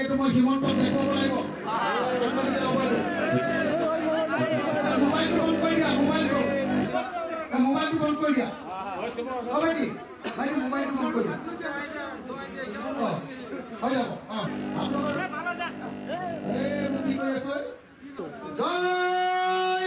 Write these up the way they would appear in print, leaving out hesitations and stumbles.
এইটো মই হিমন্তক দেখুৱাব লাগিব। মোবাইলটো অন কৰি দিয়া, মোবাইলটো অন কৰি দিয়া। ভাইটি মোবাইলটো অন কৰি দিয়া। হৈ যাব। আপোনালোকৰ কি কৰি আছো? জয়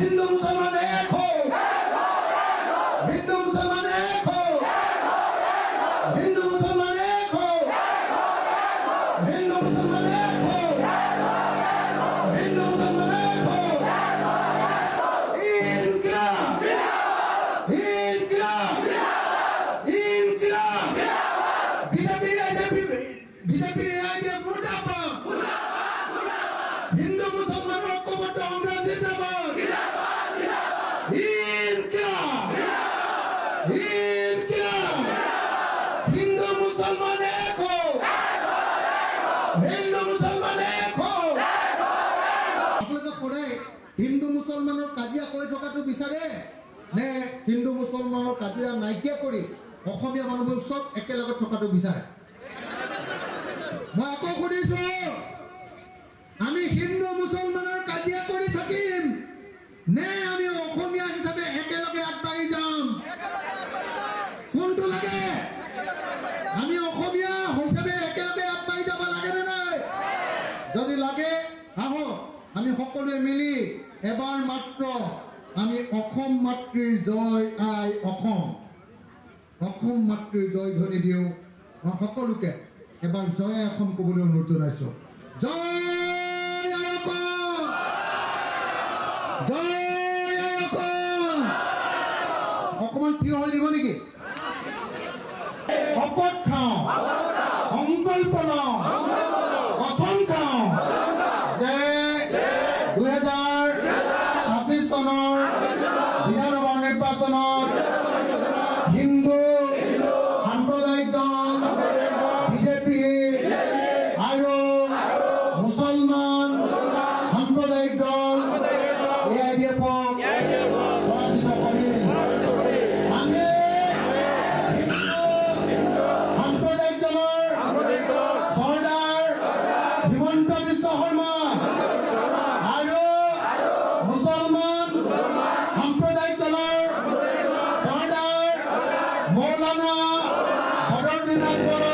হিন্দু মুসলমান এক হো, হিন্দু মুসলমান এক হো, হিন্দু মুসলমান এক হো, হিন্দু মুসলমান এক হো, হিন্দু মুসলমান এক হো। ইনকিলাব, ইনকিলাব, ইনকিলাব। বিজেপি মুর্দাবাদ। হিন্দু মুসলমান ঐক্যবদ্ধ আমরা জিন্দাবাদ। ইনকিলাব, ইনকিলাব। হিন্দু মুসলমান এক হো, হিন্দু মুসলমান এক হো। আপোনালোকে সদায় হিন্দু মুছলমানৰ কাজিয়া কৰি থকাটো বিচাৰে নে হিন্দু মুছলমানৰ কাজিয়া নাইকিয়া কৰি অসমীয়া মানুহবোৰ চব একেলগে থকাটো বিচাৰে? মই আকৌ সুধিছো, আমি হিন্দু মুছলমানৰ কাজিয়া কৰি থাকিম নে আমি অসমীয়া হিচাপে একেলগে আগবাঢ়ি যাম? কোনটো লাগে? আমি অসমীয়া হিচাপে একেলগে আগবাঢ়ি যাব লাগে নে নাই? যদি লাগে আহক আমি সকলোৱে মিলি এবাৰ মাত্ৰ আমি অসম মাতৃৰ জয় আই অসম, অসম মাতৃৰ জয় ধ্বনি দিওঁ। মই সকলোকে এবাৰ জয় অসম ক'বলৈ অনুৰোধ জনাইছো। জয় আই অসম, জয় আই অসম। অকমান থিয় হৈ দিব নেকি? শপত খাওঁ, সংকল্প লওঁ, কচম খাওঁ যে 2026 চনৰ বিধানসভা নিৰ্বাচনত হিন্দু সাম্প্ৰদায়িক দল বিজেপি আৰু মুছলমান সাম্প্ৰদায়িক দল AIDF-ক পৰাজিত কৰিম। আমি সাম্প্ৰদায়িক দলৰ চৰ্দাৰ হিমন্ত বিশ্ব শৰ্মা আৰু মুছলমান সাম্প্ৰদায়িক দলৰ চৰ্দাৰ মৌলানা বদৰুদ্দিন আজমল